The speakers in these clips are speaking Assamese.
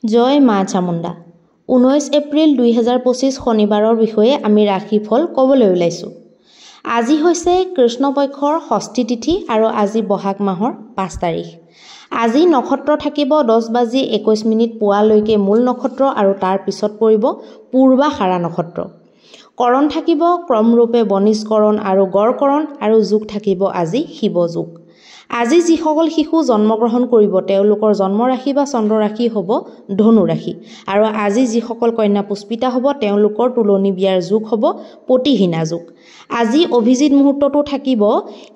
জয় মা চামুণ্ডা। 19 এপ্ৰিল 2025 শনিবাৰৰ বিষয়ে আমি ৰাশিফল ক'বলৈ ওলাইছোঁ। আজি হৈছে কৃষ্ণপক্ষৰ ষষ্ঠী তিথি আৰু আজি বহাগ মাহৰ 5 তাৰিখ। আজি নক্ষত্ৰ থাকিব 10:21 পুৱালৈকে মূল নক্ষত্ৰ আৰু তাৰ পিছত পৰিব পূৰ্বাষাঢ়া নক্ষত্ৰ। কৰণ থাকিব ক্ৰমৰূপে বনিজকৰণ আৰু গড়কৰণ আৰু যোগ থাকিব আজি শিৱ যোগ। আজি যিসকল শিশু জন্মগ্ৰহণ কৰিব তেওঁলোকৰ জন্ম ৰাশি বা চন্দ্ৰ ৰাশি হ'ব ধনু ৰাশি আৰু আজি যিসকল কন্যা পুষ্পিতা হ'ব তেওঁলোকৰ তুলনি বিয়াৰ যোগ হ'ব পতিহীনা যোগ। আজি অভিজিত মুহূৰ্তটো থাকিব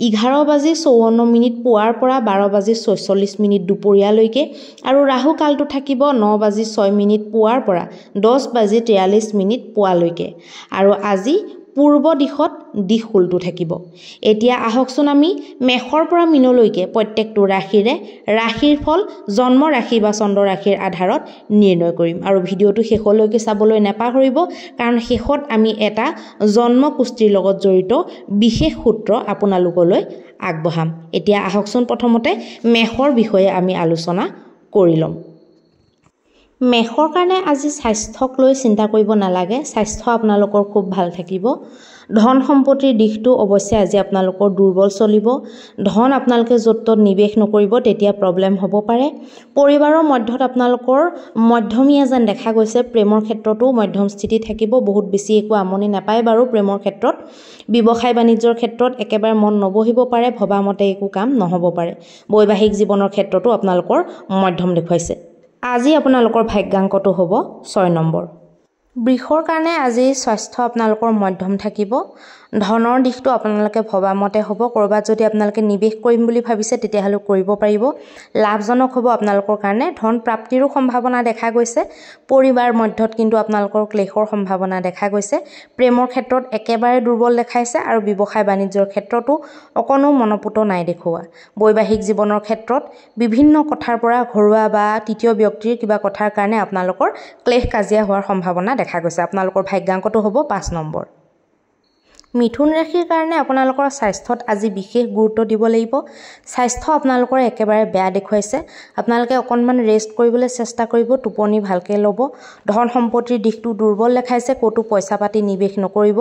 11:54 পুৱাৰ পৰা 12:46 দুপৰীয়ালৈকে আৰু ৰাহু কালটো থাকিব 9:06 পুৱাৰ পৰা 10:43 পুৱালৈকে আৰু আজি পূৰ্ব দিশত দিশকুলটো থাকিব। এতিয়া আহকচোন আমি মেষৰ পৰা মীনলৈকে প্ৰত্যেকটো ৰাশিৰে ৰাশিৰ ফল জন্ম ৰাশি বা চন্দ্ৰ ৰাশিৰ আধাৰত নিৰ্ণয় কৰিম আৰু ভিডিঅ'টো শেষলৈকে চাবলৈ নাপাহৰিব কাৰণ শেষত আমি এটা জন্ম কুষ্টিৰ লগত জড়িত বিশেষ সূত্ৰ আপোনালোকলৈ আগবঢ়াম। এতিয়া আহকচোন প্ৰথমতে মেষৰ বিষয়ে আমি আলোচনা কৰি ল'ম। মেষৰ কাৰণে আজি স্বাস্থ্যক লৈ চিন্তা কৰিব নালাগে। স্বাস্থ্য আপোনালোকৰ খুব ভাল থাকিব। ধন সম্পত্তিৰ দিশটো অৱশ্যে আজি আপোনালোকৰ দুৰ্বল চলিব। ধন আপোনালোকে য'ত ত'ত নিৱেশ নকৰিব তেতিয়া প্ৰব্লেম হ'ব পাৰে। পৰিবাৰৰ মধ্যত আপোনালোকৰ মধ্যমীয়া যেন দেখা গৈছে। প্ৰেমৰ ক্ষেত্ৰতো মধ্যম স্থিতি থাকিব। বহুত বেছি একো আমনি নাপায় বাৰু প্ৰেমৰ ক্ষেত্ৰত। ব্যৱসায় বাণিজ্যৰ ক্ষেত্ৰত একেবাৰে মন নবহিব পাৰে। ভবামতে একো কাম নহ'ব পাৰে। বৈবাহিক জীৱনৰ ক্ষেত্ৰতো আপোনালোকৰ মধ্যম দেখুৱাইছে। আজি আপোনালোকৰ ভাগ্যাংকটো হ'ব 6 নম্বৰ। বৃষৰ কাৰণে আজি স্বাস্থ্য আপোনালোকৰ মধ্যম থাকিব। ধনৰ দিশটো আপোনালোকে ভবামতে হ'ব। ক'ৰবাত যদি আপোনালোকে নিৱেশ কৰিম বুলি ভাবিছে তেতিয়াহ'লে কৰিব পাৰিব। লাভজনক হ'ব আপোনালোকৰ কাৰণে। ধন প্ৰাপ্তিৰো সম্ভাৱনা দেখা গৈছে। পৰিবাৰ মধ্যত কিন্তু আপোনালোকৰ ক্লেশৰ সম্ভাৱনা দেখা গৈছে। প্ৰেমৰ ক্ষেত্ৰত একেবাৰে দুৰ্বল দেখাইছে আৰু ব্যৱসায় বাণিজ্যৰ ক্ষেত্ৰতো অকণো মনপুত নাই দেখুওৱা। বৈবাহিক জীৱনৰ ক্ষেত্ৰত বিভিন্ন কথাৰ পৰা ঘৰুৱা বা তৃতীয় ব্যক্তিৰ কিবা কথাৰ কাৰণে আপোনালোকৰ ক্লেশ কাজিয়া হোৱাৰ সম্ভাৱনা দেখা গৈছে। আপোনালোকৰ ভাগ্যাংকটো হ'ব 5 নম্বৰ। মিথুন ৰাশিৰ কাৰণে আপোনালোকৰ স্বাস্থ্যত আজি বিশেষ গুৰুত্ব দিব লাগিব। স্বাস্থ্য আপোনালোকৰ একেবাৰে বেয়া দেখুৱাইছে। আপোনালোকে অকণমান ৰেষ্ট কৰিবলৈ চেষ্টা কৰিব। টোপনি ভালকৈ ল'ব। ধন সম্পত্তিৰ দিশটো দুৰ্বল দেখাইছে। ক'তো পইচা পাতি নিৱেশ নকৰিব।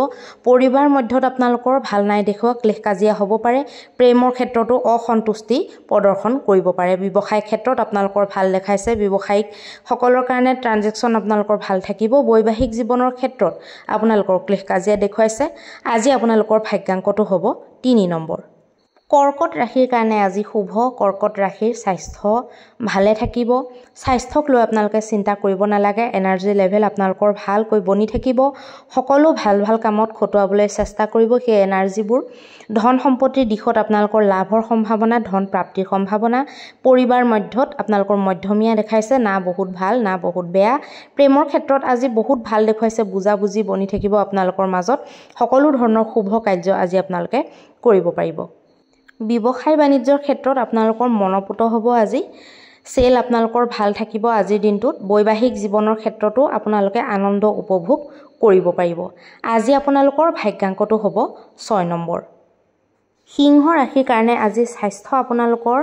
পৰিবাৰ মধ্যত আপোনালোকৰ ভাল নাই দেখুওৱা। ক্লেশ কাজিয়া হ'ব পাৰে। প্ৰেমৰ ক্ষেত্ৰতো অসন্তুষ্টি প্ৰদৰ্শন কৰিব পাৰে। ব্যৱসায় ক্ষেত্ৰত আপোনালোকৰ ভাল দেখাইছে। ব্যৱসায়িক সকলৰ কাৰণে ট্ৰানজেকশ্যন আপোনালোকৰ ভাল থাকিব। বৈবাহিক জীৱনৰ ক্ষেত্ৰত আপোনালোকৰ ক্লেশ কাজিয়া দেখুৱাইছে। আজি আপোনালোকৰ ভাগ্যাংকটো হ'ব 3 নম্বৰ। কৰ্কট ৰাশিৰ কাৰণে আজি শুভ। কৰ্কট ৰাশিৰ স্বাস্থ্য ভালে থাকিব। স্বাস্থ্যক লৈ আপোনালোকে চিন্তা কৰিব নালাগে। এনাৰ্জি লেভেল আপোনালোকৰ ভালকৈ বনি থাকিব। সকলো ভাল ভাল কামত খটুৱাবলৈ চেষ্টা কৰিব সেই এনাৰ্জিবোৰ। ধন সম্পত্তিৰ দিশত আপোনালোকৰ লাভৰ সম্ভাৱনা, ধন প্ৰাপ্তিৰ সম্ভাৱনা। পৰিবাৰ মধ্যত আপোনালোকৰ মধ্যমীয়া দেখাইছে। না বহুত ভাল না বহুত বেয়া। প্ৰেমৰ ক্ষেত্ৰত আজি বহুত ভাল দেখুৱাইছে। বুজাবুজি বনি থাকিব আপোনালোকৰ মাজত। সকলো ধৰণৰ শুভ কাৰ্য আজি আপোনালোকে কৰিব পাৰিব। ব্যৱসায় বাণিজ্যৰ ক্ষেত্ৰত আপোনালোকৰ মনপুত হ'ব আজি। চেল আপোনালোকৰ ভাল থাকিব আজিৰ দিনটোত। বৈবাহিক জীৱনৰ ক্ষেত্ৰতো আপোনালোকে আনন্দ উপভোগ কৰিব পাৰিব। আজি আপোনালোকৰ ভাগ্যাংকটো হ'ব 6 নম্বৰ। সিংহ ৰাশিৰ কাৰণে আজি স্বাস্থ্য আপোনালোকৰ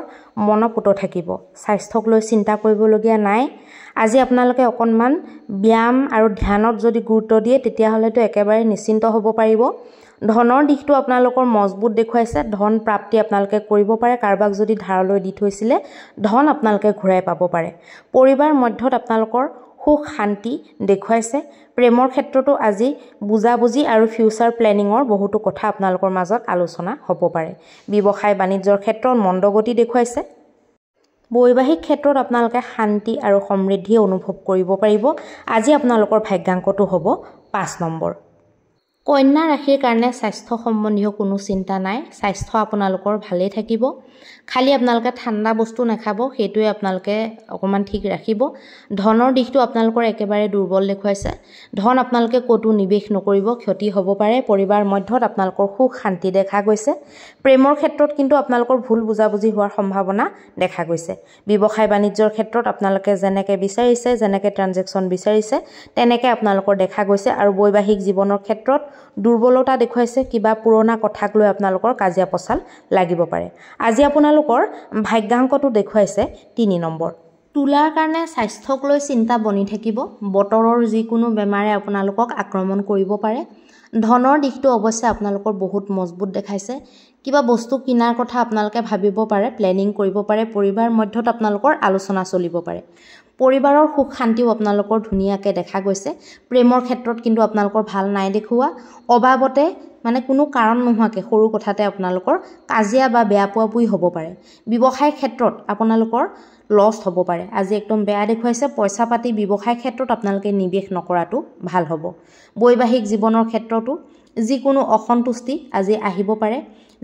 মনপুত থাকিব। স্বাস্থ্যক লৈ চিন্তা কৰিবলগীয়া নাই। আজি আপোনালোকে অকণমান ব্যায়াম আৰু ধ্যানত যদি গুৰুত্ব দিয়ে তেতিয়াহ'লেতো একেবাৰে নিশ্চিন্ত হ'ব পাৰিব। ধনৰ দিশটো আপোনালোকৰ মজবুত দেখুৱাইছে। ধন প্ৰাপ্তি আপোনালোকে কৰিব পাৰে। কাৰোবাক যদি ধাৰলৈ দি থৈছিলে ধন আপোনালোকে ঘূৰাই পাব পাৰে। পৰিবাৰ মধ্যত আপোনালোকৰ সুখ শান্তি দেখুৱাইছে। প্ৰেমৰ ক্ষেত্ৰতো আজি বুজাবুজি আৰু ফিউচাৰ প্লেনিঙৰ বহুতো কথা আপোনালোকৰ মাজত আলোচনা হ'ব পাৰে। ব্যৱসায় বাণিজ্যৰ ক্ষেত্ৰত মন্দগতি দেখুৱাইছে। বৈবাহিক ক্ষেত্ৰত আপোনালোকে শান্তি আৰু সমৃদ্ধি অনুভৱ কৰিব পাৰিব। আজি আপোনালোকৰ ভাগ্যাংকটো হ'ব 5 নম্বৰ। কন্যা ৰাশিৰ কাৰণে স্বাস্থ্য সম্বন্ধীয় কোনো চিন্তা নাই। স্বাস্থ্য আপোনালোকৰ ভালেই থাকিব। খালি আপোনালোকে ঠাণ্ডা বস্তু নাখাব। সেইটোৱে আপোনালোকে অকণমান ঠিক ৰাখিব। ধনৰ দিশটো আপোনালোকৰ একেবাৰে দুৰ্বল দেখুৱাইছে। ধন আপোনালোকে ক'তো নিৱেশ নকৰিব। ক্ষতি হ'ব পাৰে। পৰিবাৰ মধ্যত আপোনালোকৰ সুখ শান্তি দেখা গৈছে। প্ৰেমৰ ক্ষেত্ৰত কিন্তু আপোনালোকৰ ভুল বুজাবুজি হোৱাৰ সম্ভাৱনা দেখা গৈছে। ব্যৱসায় বাণিজ্যৰ ক্ষেত্ৰত আপোনালোকে যেনেকৈ বিচাৰিছে, যেনেকৈ ট্ৰানজেকশ্যন বিচাৰিছে তেনেকৈ আপোনালোকৰ দেখা গৈছে আৰু বৈবাহিক জীৱনৰ ক্ষেত্ৰত দুৰ্বলতা দেখুৱাইছে। কিবা পুৰণা কথাক লৈ আপোনালোকৰ কাজিয়া পচাল লাগিব পাৰে। আজি আপোনালোকৰ ভাগ্যাংকটো দেখুৱাইছে 3 নম্বৰ। তুলাৰ কাৰণে স্বাস্থ্যক লৈ চিন্তা বনি থাকিব বতৰৰ যিকোনো বেমাৰে আপোনালোকক আক্ৰমণ কৰিব পাৰে ধনৰ দিশটো অৱশ্যে আপোনালোকৰ বহুত মজবুত দেখাইছে কিবা বস্তু কিনাৰ কথা আপোনালোকে ভাবিব পাৰে প্লেনিং কৰিব পাৰে পৰিবাৰ মধ্যত আপোনালোকৰ আলোচনা চলিব পাৰে পৰিবাৰৰ সুখ শান্তিও আপোনালোকৰ ধুনীয়াকৈ দেখা গৈছে প্ৰেমৰ ক্ষেত্ৰত কিন্তু আপোনালোকৰ ভাল নাই দেখুৱা অবাবতে মানে কোনো কাৰণ নোহোৱাকৈ সৰু কথাতে আপোনালোকৰ কাজিয়া বা বেয়া পোৱাপুই হ'ব পাৰে ব্যৱসায় ক্ষেত্ৰত আপোনালোকৰ লছ হ'ব পাৰে আজি একদম বেয়া দেখুৱাইছে পইচা পাতি ব্যৱসায় ক্ষেত্ৰত আপোনালোকে নিবেশ নকৰাটো ভাল হ'ব বৈবাহিক জীৱনৰ ক্ষেত্ৰতো যিকোনো অসন্তুষ্টি আজি আহিব পাৰে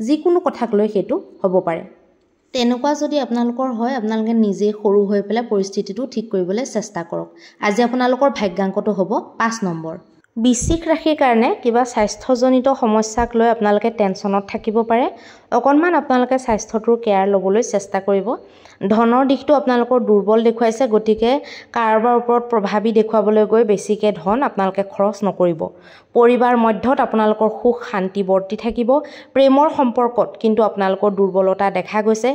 যিকোনো কথাক লৈ সেইটো হ'ব পাৰে তেনেকুৱা যদি আপোনালোকৰ হয় আপোনালোকে নিজে সৰু হৈ পেলাই পৰিস্থিতিটো ঠিক কৰিবলৈ চেষ্টা কৰক আজি আপোনালোকৰ ভাগ্যাংকটো হ'ব 5 নম্বৰ বৃশ্চিক ৰাশিৰ কাৰণে কিবা স্বাস্থ্যজনিত সমস্যাক লৈ আপোনালোকে টেনচনত থাকিব পাৰে অকণমান আপোনালোকে স্বাস্থ্যটোৰ কেয়াৰ ল'বলৈ চেষ্টা কৰিব ধনৰ দিশটো আপোনালোকৰ দুৰ্বল দেখুৱাইছে গতিকে কাৰোবাৰ ওপৰত প্ৰভাৱী দেখুৱাবলৈ গৈ বেছিকৈ ধন আপোনালোকে খৰচ নকৰিব পৰিবাৰ মধ্যত আপোনালোকৰ সুখ শান্তি বৰ্তি থাকিব প্ৰেমৰ সম্পৰ্কত কিন্তু আপোনালোকৰ দুৰ্বলতা দেখা গৈছে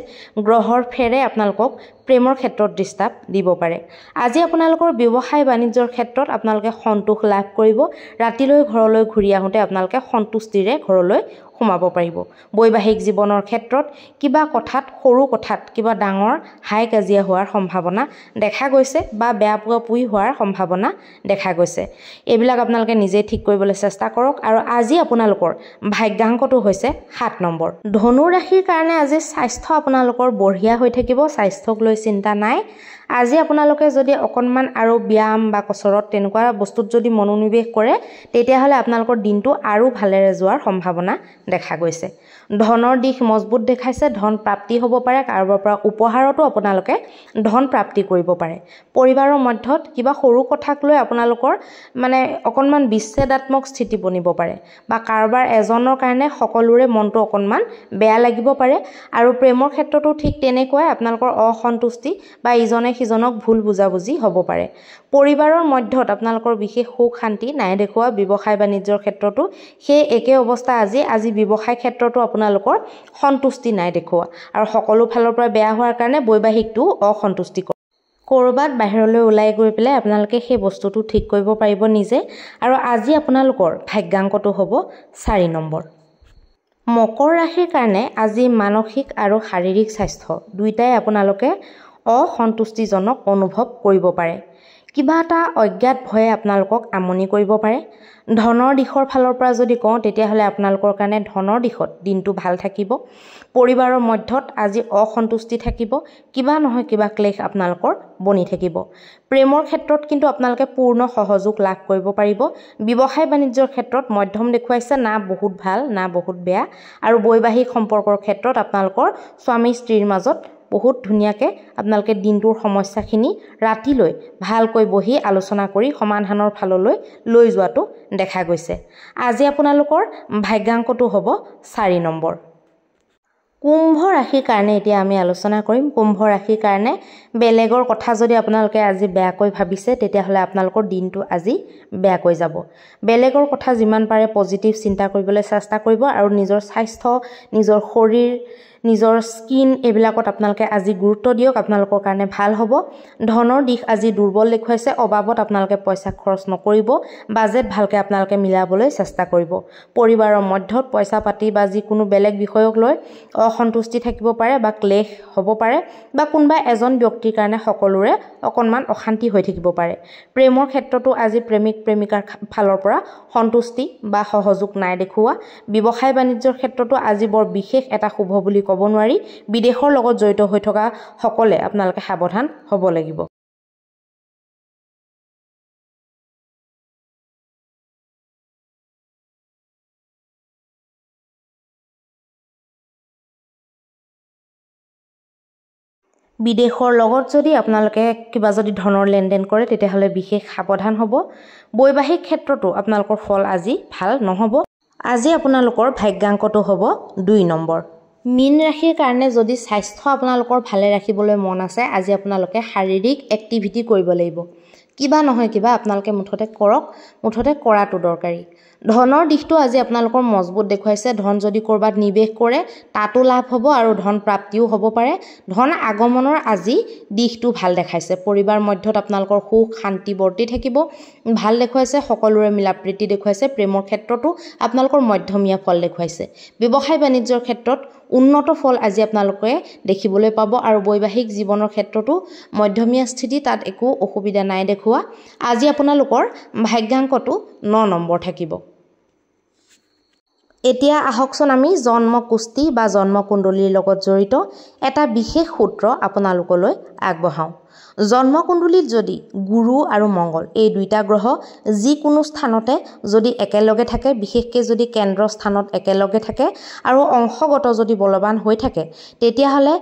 গ্ৰহৰ ফেৰে আপোনালোকক প্ৰেমৰ ক্ষেত্ৰত ডিষ্টাৰ্ব দিব পাৰে আজি আপোনালোকৰ ব্যৱসায় বাণিজ্যৰ ক্ষেত্ৰত আপোনালোকে সন্তোষ লাভ কৰিব ৰাতিলৈ ঘৰলৈ ঘূৰি আহোঁতে আপোনালোকে সন্তুষ্টিৰে ঘৰলৈ সোমাব পাৰিব বৈবাহিক জীৱনৰ ক্ষেত্ৰত কিবা কথাত সৰু কথাত কিবা ডাঙৰ হাই কাজিয়া হোৱাৰ সম্ভাৱনা দেখা গৈছে বা বেয়া পোৱা পুই হোৱাৰ সম্ভাৱনা দেখা গৈছে এইবিলাক আপোনালোকে নিজে ঠিক কৰিবলৈ চেষ্টা কৰক আৰু আজি আপোনালোকৰ ভাগ্যাংকটো হৈছে 7 নম্বৰ ধনু ৰাশিৰ কাৰণে আজি স্বাস্থ্য আপোনালোকৰ বঢ়িয়া হৈ থাকিব স্বাস্থ্যক লৈ চিন্তা নাই আজি আপোনালোকে যদি অকণমান আৰু ব্যায়াম বা কচৰত তেনেকুৱা বস্তুত যদি মনোনিৱেশ কৰে তেতিয়াহ'লে আপোনালোকৰ দিনটো আৰু ভালেৰে যোৱাৰ সম্ভাৱনা দেখা গৈছে ধনৰ দিশ মজবুত দেখাইছে ধন প্ৰাপ্তি হ'ব পাৰে কাৰোবাৰ পৰা উপহাৰতো আপোনালোকে ধন প্ৰাপ্তি কৰিব পাৰে পৰিবাৰৰ মধ্যত কিবা সৰু কথাক লৈ আপোনালোকৰ মানে অকণমান বিচ্ছেদাত্মক স্থিতি বনিব পাৰে বা কাৰোবাৰ এজনৰ কাৰণে সকলোৰে মনটো অকণমান বেয়া লাগিব পাৰে আৰু প্ৰেমৰ ক্ষেত্ৰতো ঠিক তেনেকুৱাই আপোনালোকৰ অসন্তুষ্টি বা ইজনে সিজনক ভুল বুজাবুজি হ'ব পাৰে পৰিবাৰৰ মধ্যত আপোনালোকৰ বিশেষ সুখ শান্তি নাই দেখুৱা ব্যৱসায় বাণিজ্যৰ ক্ষেত্ৰতো সেই একে অৱস্থা আজি ব্যৱসায় ক্ষেত্ৰতো আপোনালোকৰ সন্তুষ্টি নাই দেখুৱা আৰু সকলো ফালৰ পৰা বেয়া হোৱাৰ কাৰণে বৈবাহিকটো অসন্তুষ্টি কৰবাত বাহিৰলৈ ওলাই গৈ পেলাই আপোনালোকে সেই বস্তুটো ঠিক কৰিব পাৰিব নিজে আৰু আজি আপোনালোকৰ ভাগ্যাংকটো হ'ব 4 নম্বৰ মকৰ ৰাশিৰ কাৰণে আজি মানসিক আৰু শাৰীৰিক স্বাস্থ্য দুইটাই আপোনালোকে অসন্তুষ্টিজনক অনুভৱ কৰিব পাৰে কিবা এটা অজ্ঞাত ভয়ে আপোনালোকক আমনি কৰিব পাৰে ধনৰ দিশৰ ফালৰ পৰা যদি কওঁ তেতিয়াহ'লে আপোনালোকৰ কাৰণে ধনৰ দিশত দিনটো ভাল থাকিব পৰিবাৰৰ মধ্যত আজি অসন্তুষ্টি থাকিব কিবা নহয় কিবা ক্লেশ আপোনালোকৰ বনি থাকিব প্ৰেমৰ ক্ষেত্ৰত কিন্তু আপোনালোকে পূৰ্ণ সহযোগ লাভ কৰিব পাৰিব ব্যৱসায় বাণিজ্যৰ ক্ষেত্ৰত মধ্যম দেখুৱাইছে না বহুত ভাল না বহুত বেয়া আৰু বৈবাহিক সম্পৰ্কৰ ক্ষেত্ৰত আপোনালোকৰ স্বামী স্ত্ৰীৰ মাজত বহুত ধুনীয়াকৈ আপোনালোকে দিনটোৰ সমস্যাখিনি ৰাতিলৈ ভালকৈ বহি আলোচনা কৰি সমাধানৰ ফাললৈ লৈ যোৱাটো দেখা গৈছে আজি আপোনালোকৰ ভাগ্যাংকটো হ'ব 4 নম্বৰ কুম্ভ ৰাশিৰ কাৰণে এতিয়া আমি আলোচনা কৰিম কুম্ভ ৰাশিৰ কাৰণে বেলেগৰ কথা যদি আপোনালোকে আজি বেয়াকৈ ভাবিছে তেতিয়াহ'লে আপোনালোকৰ দিনটো আজি বেয়াকৈ যাব বেলেগৰ কথা যিমান পাৰে পজিটিভ চিন্তা কৰিবলৈ চেষ্টা কৰিব আৰু নিজৰ স্বাস্থ্য নিজৰ শৰীৰ নিজৰ স্কিন এইবিলাকত আপোনালোকে আজি গুৰুত্ব দিয়ক আপোনালোকৰ কাৰণে ভাল হ'ব ধনৰ দিশ আজি দুৰ্বল দেখুৱাইছে অবাবত আপোনালোকে পইচা খৰচ নকৰিব বাজেট ভালকৈ আপোনালোকে মিলাবলৈ চেষ্টা কৰিব পৰিবাৰৰ মধ্যত পইচা পাতি বা যিকোনো বেলেগ বিষয়ক লৈ অসন্তুষ্টি থাকিব পাৰে বা ক্লেশ হ'ব পাৰে বা কোনোবা এজন ব্যক্তিৰ কাৰণে সকলোৰে অকণমান অশান্তি হৈ থাকিব পাৰে প্ৰেমৰ ক্ষেত্ৰতো আজি প্ৰেমিক প্ৰেমিকাৰ ফালৰ পৰা সন্তুষ্টি বা সহযোগ নাই দেখুওৱা ব্যৱসায় বাণিজ্যৰ ক্ষেত্ৰতো আজি বৰ বিশেষ এটা শুভ বুলি ক'ব নোৱাৰি বিদেশৰ লগত জড়িত হৈ থকা সকলে আপোনালোকে সাৱধান হ'ব লাগিব বিদেশৰ লগত যদি আপোনালোকে কিবা যদি ধনৰ লেনদেন কৰে তেতিয়াহ'লে বিশেষ সাৱধান হ'ব বৈবাহিক ক্ষেত্ৰতো আপোনালোকৰ ফল আজি ভাল নহ'ব আজি আপোনালোকৰ ভাগ্যাংকটো হ'ব 2 নম্বৰ মীন ৰাশিৰ কাৰণে যদি স্বাস্থ্য আপোনালোকৰ ভালে ৰাখিবলৈ মন আছে আজি আপোনালোকে শাৰীৰিক এক্টিভিটি কৰিব লাগিব কিবা নহয় কিবা আপোনালোকে মুঠতে কৰক, মুঠতে কৰাটো দৰকাৰী। ধনৰ দিশটো আজি আপোনালোকৰ মজবুত দেখুৱাইছে। ধন যদি ক'ৰবাত নিৱেশ কৰে তাতো লাভ হ'ব আৰু ধন প্ৰাপ্তিও হ'ব পাৰে। ধন আগমনৰ আজি দিশটো ভাল দেখাইছে। পৰিবাৰ মধ্যত আপোনালোকৰ সুখ শান্তি বৰ্তি থাকিব, ভাল দেখুৱাইছে। সকলোৰে মিলাপ্ৰীতি দেখুৱাইছে। প্ৰেমৰ ক্ষেত্ৰতো আপোনালোকৰ মধ্যমীয়া ফল দেখুৱাইছে। ব্যৱসায় বাণিজ্যৰ ক্ষেত্ৰত উন্নত ফল আজি আপোনালোকে দেখিবলৈ পাব আৰু বৈবাহিক জীৱনৰ ক্ষেত্ৰতো মধ্যমীয়া স্থিতি, তাত একো অসুবিধা নাই দেখুওৱা। আজি আপোনালোকৰ ভাগ্যাংকটো 9 নম্বৰ থাকিব। এতিয়া আহকচোন আমি জন্ম কুষ্টি বা জন্ম কুণ্ডলীৰ লগত জড়িত এটা বিশেষ সূত্ৰ আপোনালোকলৈ আগবঢ়াওঁ। জন্ম কুণ্ডলীত যদি গুৰু আৰু মংগল এই দুইটা গ্ৰহ যিকোনো স্থানতে যদি একেলগে থাকে, বিশেষকৈ যদি কেন্দ্ৰ স্থানত একেলগে থাকে আৰু অংশগত যদি বলৱান হৈ থাকে, তেতিয়াহ'লে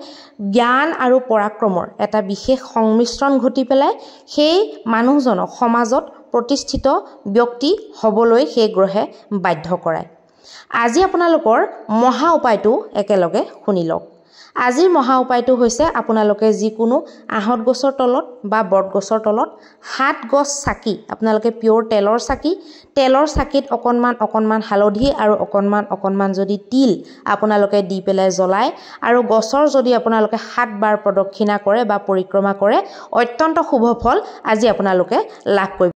জ্ঞান আৰু পৰাক্ৰমৰ এটা বিশেষ সংমিশ্ৰণ ঘটি পেলাই সেই মানুহজনক সমাজত প্ৰতিষ্ঠিত ব্যক্তি হ'বলৈ সেই গ্ৰহে বাধ্য কৰায়। আজি আপোনালোকৰ মহা উপায়টো একেলগে শুনি লওক। আজিৰ মহা উপায়টো হৈছে আপোনালোকে যিকোনো আহঁত গছৰ তলত বা বট গছৰ তলত 7 গছ চাকি, আপোনালোকে পিয়ৰ তেলৰ চাকিত অকণমান হালধি আৰু অকণমান যদি তিল আপোনালোকে দি পেলাই জ্বলায় আৰু গছৰ যদি আপোনালোকে 7 বাৰ প্ৰদক্ষিণা কৰে বা পৰিক্ৰমা কৰে, অত্যন্ত শুভ ফল আজি আপোনালোকে লাভ কৰিব।